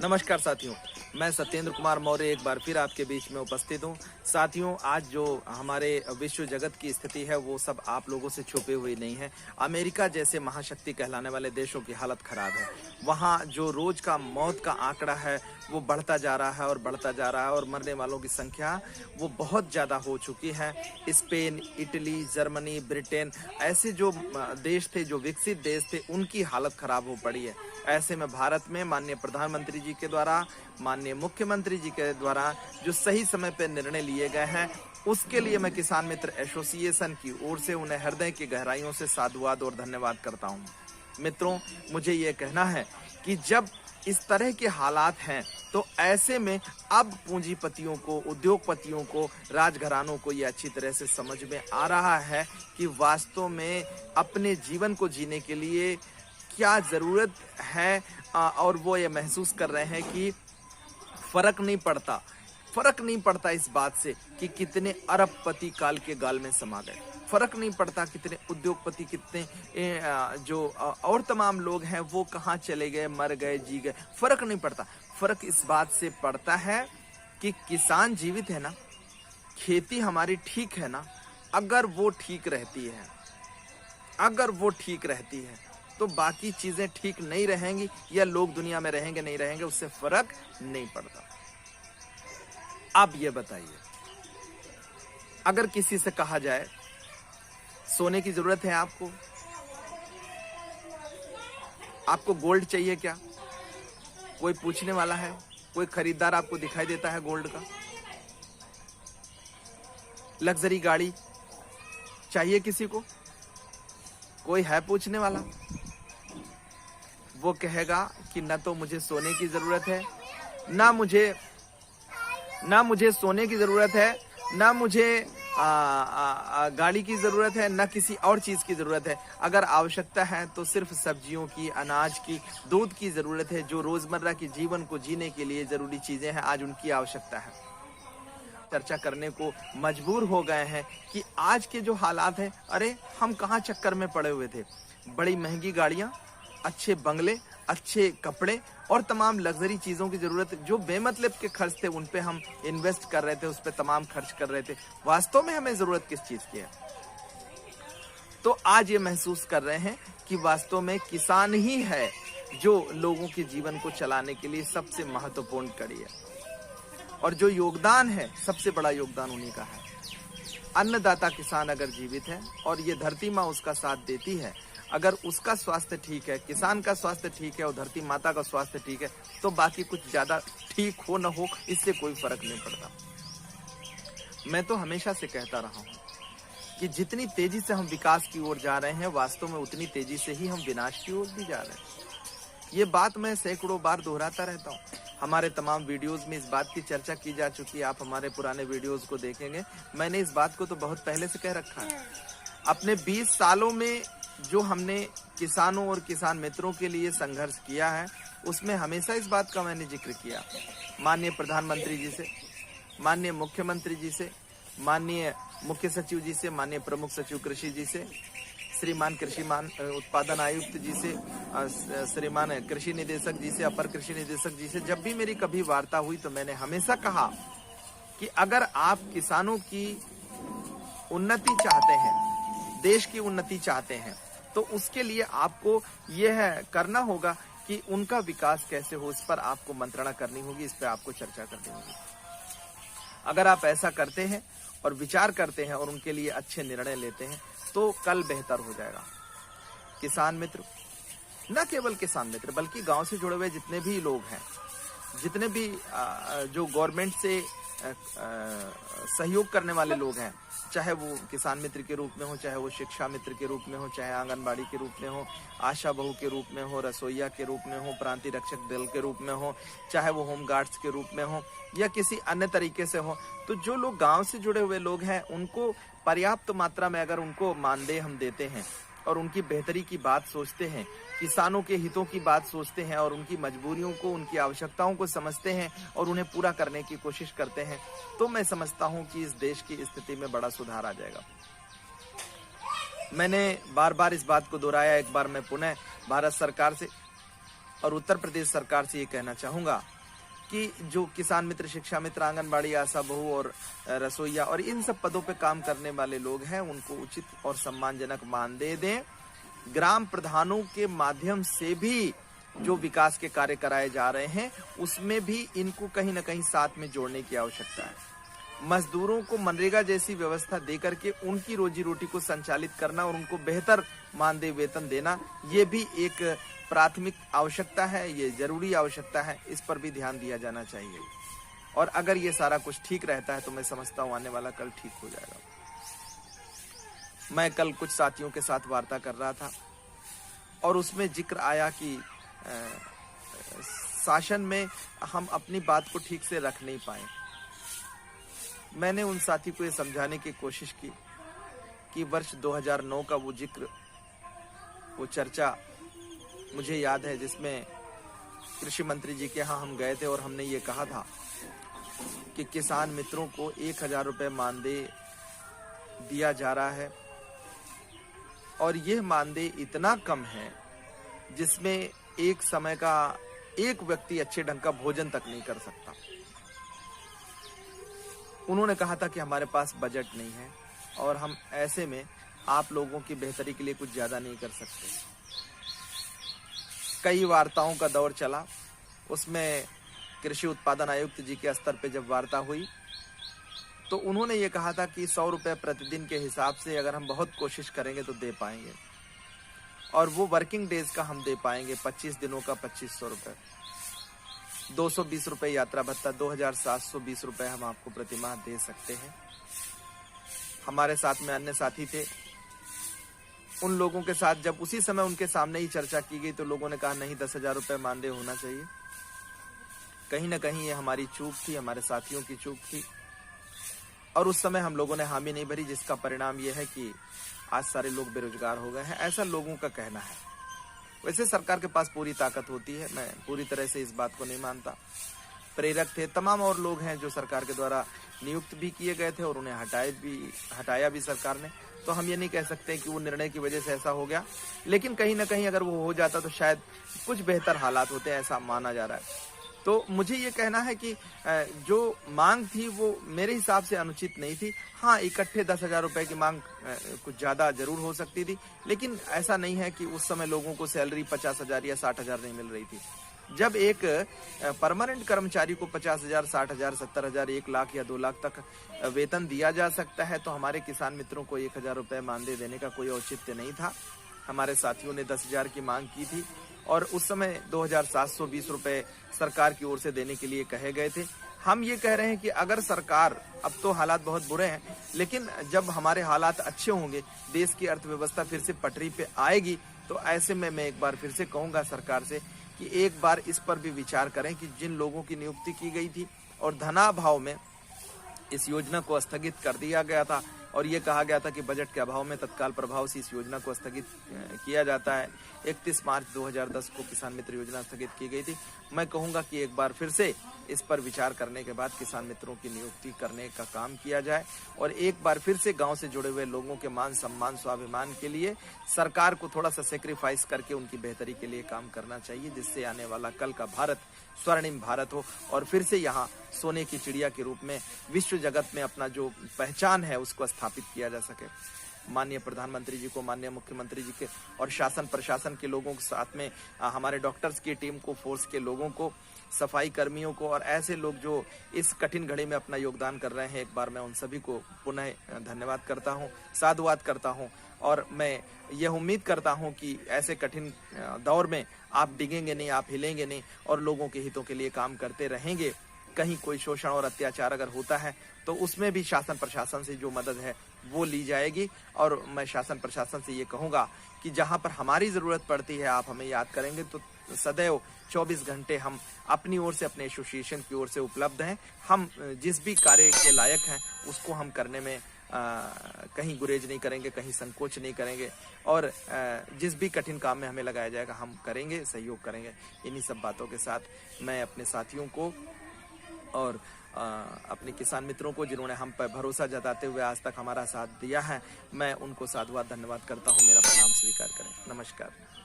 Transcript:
नमस्कार साथियों, मैं सत्येंद्र कुमार मौर्य एक बार फिर आपके बीच में उपस्थित हूं। साथियों, आज जो हमारे विश्व जगत की स्थिति है वो सब आप लोगों से छुपी हुई नहीं है। अमेरिका जैसे महाशक्ति कहलाने वाले देशों की हालत खराब है। वहां जो रोज का मौत का आंकड़ा है वो बढ़ता जा रहा है और बढ़ता जा रहा है और मरने वालों की संख्या वो बहुत ज़्यादा हो चुकी है। स्पेन, इटली, जर्मनी, ब्रिटेन ऐसे जो देश थे, जो विकसित देश थे, उनकी हालत खराब हो पड़ी है। ऐसे में भारत में माननीय प्रधानमंत्री जी के द्वारा, माननीय मुख्यमंत्री जी के द्वारा जो सही समय पर निर्णय लिए गए हैं, उसके लिए मैं किसान मित्र एसोसिएशन की ओर से उन्हें हृदय की गहराइयों से साधुवाद और धन्यवाद करता हूं। मित्रों, मुझे ये कहना है कि जब इस तरह के हालात हैं तो ऐसे में अब पूंजीपतियों को, उद्योगपतियों को, राजघरानों को ये अच्छी तरह से समझ में आ रहा है कि वास्तव में अपने जीवन को जीने के लिए क्या ज़रूरत है, और वो ये महसूस कर रहे हैं कि फर्क नहीं पड़ता इस बात से कि कितने अरबपति काल के गाल में समा गए। फर्क नहीं पड़ता कितने उद्योगपति, कितने जो और तमाम लोग हैं वो कहाँ चले गए, मर गए, जी गए। फर्क नहीं पड़ता। फर्क इस बात से पड़ता है कि किसान जीवित है ना, खेती हमारी ठीक है ना। अगर वो ठीक रहती है तो बाकी चीजें ठीक नहीं रहेंगी, या लोग दुनिया में रहेंगे नहीं रहेंगे, उससे फर्क नहीं पड़ता। अब ये बताइए, अगर किसी से कहा जाए सोने की जरूरत है आपको गोल्ड चाहिए क्या, कोई पूछने वाला है? कोई खरीदार आपको दिखाई देता है गोल्ड का? लग्जरी गाड़ी चाहिए किसी को? कोई है पूछने वाला? वो कहेगा कि न तो मुझे सोने की जरूरत है, ना मुझे सोने की जरूरत है, ना मुझे गाड़ी की जरूरत है, ना किसी और चीज की जरूरत है। अगर आवश्यकता है तो सिर्फ सब्जियों की, अनाज की, दूध की जरूरत है। जो रोजमर्रा के जीवन को जीने के लिए जरूरी चीजें हैं, आज उनकी आवश्यकता है। चर्चा करने को मजबूर हो गए हैं कि आज के जो हालात हैं, अरे हम कहाँ चक्कर में पड़े हुए थे। बड़ी महंगी गाड़ियां, अच्छे बंगले, अच्छे कपड़े और तमाम लग्जरी चीजों की जरूरत, जो बेमतलब के खर्च थे उन पे हम इन्वेस्ट कर रहे थे, उस पे तमाम खर्च कर रहे थे। वास्तव में हमें जरूरत किस चीज की है? तो आज ये महसूस कर रहे हैं कि वास्तव में किसान ही है जो लोगों के जीवन को चलाने के लिए सबसे महत्वपूर्ण कड़ी है, और जो योगदान है सबसे बड़ा योगदान उन्हीं का है। अन्नदाता किसान अगर जीवित है और ये धरती माँ उसका साथ देती है, अगर उसका स्वास्थ्य ठीक है, किसान का स्वास्थ्य ठीक है और धरती माता का स्वास्थ्य ठीक है, तो बाकी कुछ ज्यादा ठीक हो न हो इससे कोई फर्क नहीं पड़ता। मैं तो हमेशा से कहता रहा हूँ कि जितनी तेजी से हम विकास की ओर जा रहे हैं, वास्तव में उतनी तेजी से ही हम विनाश की ओर भी जा रहे हैं। ये बात मैं सैकड़ों बार दोहराता रहता हूँ। हमारे तमाम वीडियोस में इस बात की चर्चा की जा चुकी है। आप हमारे पुराने वीडियोस को देखेंगे, मैंने इस बात को तो बहुत पहले से कह रखा है। अपने 20 सालों में जो हमने किसानों और किसान मित्रों के लिए संघर्ष किया है, उसमें हमेशा इस बात का मैंने जिक्र किया। माननीय प्रधानमंत्री जी से, माननीय मुख्यमंत्री जी से, माननीय मुख्य सचिव जी से, माननीय प्रमुख सचिव कृषि जी से, श्रीमान कृषि उत्पादन आयुक्त जी से, श्रीमान कृषि निदेशक जी से, अपर कृषि निदेशक जी से, जब भी मेरी कभी वार्ता हुई तो मैंने हमेशा कहा कि अगर आप किसानों की उन्नति चाहते हैं, देश की उन्नति चाहते हैं, तो उसके लिए आपको यह करना होगा कि उनका विकास कैसे हो, इस पर आपको मंत्रणा करनी होगी, इस पर आपको चर्चा करनी होगी। अगर आप ऐसा करते हैं और विचार करते हैं और उनके लिए अच्छे निर्णय लेते हैं तो कल बेहतर हो जाएगा। किसान मित्र, न केवल किसान मित्र बल्कि गांव से जुड़े हुए जितने भी लोग हैं, जितने भी जो गवर्नमेंट से सहयोग करने वाले लोग हैं, चाहे वो किसान मित्र के रूप में हो, चाहे वो शिक्षा मित्र के रूप में हो, चाहे आंगनबाड़ी के रूप में हो, आशा बहू के रूप में हो, रसोईया के रूप में हो, प्रांतीय रक्षक दल के रूप में हो, चाहे वो होम गार्ड्स के रूप में हो या किसी अन्य तरीके से हो, तो जो लोग गांव से जुड़े हुए लोग हैं उनको पर्याप्त मात्रा में अगर उनको मानदेय हम देते हैं और उनकी बेहतरी की बात सोचते हैं, किसानों के हितों की बात सोचते हैं और उनकी मजबूरियों को, उनकी आवश्यकताओं को समझते हैं और उन्हें पूरा करने की कोशिश करते हैं, तो मैं समझता हूं कि इस देश की स्थिति में बड़ा सुधार आ जाएगा। मैंने बार बार इस बात को दोहराया, एक बार मैं पुनः भारत सरकार से और उत्तर प्रदेश सरकार से ये कहना चाहूँगा कि जो किसान मित्र, शिक्षा मित्र, आंगनबाड़ी, आशा बहू और रसोईया और इन सब पदों पे काम करने वाले लोग हैं, उनको उचित और सम्मानजनक मानदेय दें। ग्राम प्रधानों के माध्यम से भी जो विकास के कार्य कराए जा रहे हैं, उसमें भी इनको कहीं ना कहीं साथ में जोड़ने की आवश्यकता है। मजदूरों को मनरेगा जैसी व्यवस्था देकर के उनकी रोजी रोटी को संचालित करना और उनको बेहतर मानदेय वेतन देना, ये भी एक प्राथमिक आवश्यकता है, ये जरूरी आवश्यकता है। इस पर भी ध्यान दिया जाना चाहिए। और अगर ये सारा कुछ ठीक रहता है तो मैं समझता हूँ आने वाला कल ठीक हो जाएगा। मैं कल कुछ साथियों के साथ वार्ता कर रहा था और उसमें जिक्र आया कि शासन में हम अपनी बात को ठीक से रख नहीं पाए। मैंने उन साथी को ये समझाने की कोशिश की कि वर्ष 2009 का वो जिक्र, वो चर्चा मुझे याद है, जिसमें कृषि मंत्री जी के यहाँ हम गए थे और हमने ये कहा था कि किसान मित्रों को 1000 रुपये मानदेय दिया जा रहा है और यह मानदेय इतना कम है जिसमें एक समय का एक व्यक्ति अच्छे ढंग का भोजन तक नहीं कर सकता। उन्होंने कहा था कि हमारे पास बजट नहीं है और हम ऐसे में आप लोगों की बेहतरी के लिए कुछ ज्यादा नहीं कर सकते। कई वार्ताओं का दौर चला, उसमें कृषि उत्पादन आयुक्त जी के स्तर पे जब वार्ता हुई तो उन्होंने ये कहा था कि 100 रुपये प्रतिदिन के हिसाब से अगर हम बहुत कोशिश करेंगे तो दे पाएंगे, और वो वर्किंग डेज का हम दे पाएंगे, 25 दिनों का 2500 रुपये, 220 रुपये यात्रा भत्ता, 2720 रुपये हम आपको प्रतिमाह दे सकते हैं। हमारे साथ में अन्य साथी थे, उन लोगों के साथ जब उसी समय उनके सामने ही चर्चा की गई तो लोगों ने कहा नहीं, 10,000 रुपये मानदेय होना चाहिए। कहीं ना कहीं ये हमारी चूक थी, हमारे साथियों की चूक थी, और उस समय हम लोगों ने हामी नहीं भरी, जिसका परिणाम यह है कि आज सारे लोग बेरोजगार हो गए हैं, ऐसा लोगों का कहना है। वैसे सरकार के पास पूरी ताकत होती है, मैं पूरी तरह से इस बात को नहीं मानता। प्रेरक थे तमाम और लोग हैं जो सरकार के द्वारा नियुक्त भी किए गए थे और उन्हें हटाया भी सरकार ने, तो हम ये नहीं कह सकते कि वो निर्णय की वजह से ऐसा हो गया, लेकिन कहीं ना कहीं अगर वो हो जाता तो शायद कुछ बेहतर हालात होते हैं, ऐसा माना जा रहा है। तो मुझे ये कहना है कि जो मांग थी वो मेरे हिसाब से अनुचित नहीं थी। हाँ, इकट्ठे 10,000 रुपए की मांग कुछ ज्यादा जरूर हो सकती थी, लेकिन ऐसा नहीं है कि उस समय लोगों को सैलरी 50,000 या 60,000 नहीं मिल रही थी। जब एक परमानेंट कर्मचारी को 50,000, 60,000, 70,000, 1 लाख या 2 लाख तक वेतन दिया जा सकता है, तो हमारे किसान मित्रों को 1,000 रुपये मानदेय देने का कोई औचित्य नहीं था। हमारे साथियों ने 10,000 की मांग की थी और उस समय 2,720 रुपये सरकार की ओर से देने के लिए कहे गए थे। हम ये कह रहे हैं कि अगर सरकार, अब तो हालात बहुत बुरे हैं, लेकिन जब हमारे हालात अच्छे होंगे, देश की अर्थव्यवस्था फिर से पटरी पे आएगी, तो ऐसे में मैं एक बार फिर से कहूंगा सरकार से कि एक बार इस पर भी विचार करें कि जिन लोगों की नियुक्ति की गई थी और धनाभाव में इस योजना को स्थगित कर दिया गया था और ये कहा गया था कि बजट के अभाव में तत्काल प्रभाव से इस योजना को स्थगित किया जाता है। 31 मार्च 2010 को किसान मित्र योजना स्थगित की गई थी। मैं कहूंगा कि एक बार फिर से इस पर विचार करने के बाद किसान मित्रों की नियुक्ति करने का काम किया जाए और एक बार फिर से गांव से जुड़े हुए लोगों के मान सम्मान स्वाभिमान के लिए सरकार को थोड़ा सा सेक्रीफाइस करके उनकी बेहतरी के लिए काम करना चाहिए, जिससे आने वाला कल का भारत स्वर्णिम भारत हो और फिर से यहाँ सोने की चिड़िया के रूप में विश्व जगत में अपना जो पहचान है उसको स्थापित किया जा सके। माननीय प्रधानमंत्री जी को, माननीय मुख्यमंत्री जी के और शासन प्रशासन के लोगों के साथ में हमारे डॉक्टर्स की टीम को, फोर्स के लोगों को, सफाई कर्मियों को और ऐसे लोग जो इस कठिन घड़ी में अपना योगदान कर रहे हैं, एक बार मैं उन सभी को पुनः धन्यवाद करता हूं, साधुवाद करता हूं और मैं यह उम्मीद करता हूं कि ऐसे कठिन दौर में आप डिगेंगे नहीं, आप हिलेंगे नहीं और लोगों के हितों के लिए काम करते रहेंगे। कहीं कोई शोषण और अत्याचार अगर होता है तो उसमें भी शासन प्रशासन से जो मदद है वो ली जाएगी और मैं शासन प्रशासन से ये कहूंगा कि जहां पर हमारी जरूरत पड़ती है आप हमें याद करेंगे तो सदैव 24 घंटे हम अपनी ओर से, अपने एसोसिएशन की ओर से उपलब्ध हैं। हम जिस भी कार्य के लायक हैं उसको हम करने में कहीं गुरेज नहीं करेंगे, कहीं संकोच नहीं करेंगे और जिस भी कठिन काम में हमें लगाया जाएगा हम करेंगे, सहयोग करेंगे। इन्हीं सब बातों के साथ मैं अपने साथियों को और अपने किसान मित्रों को जिन्होंने हम पर भरोसा जताते हुए आज तक हमारा साथ दिया है, मैं उनको साधुवाद धन्यवाद करता हूं। मेरा प्रणाम स्वीकार करें। नमस्कार।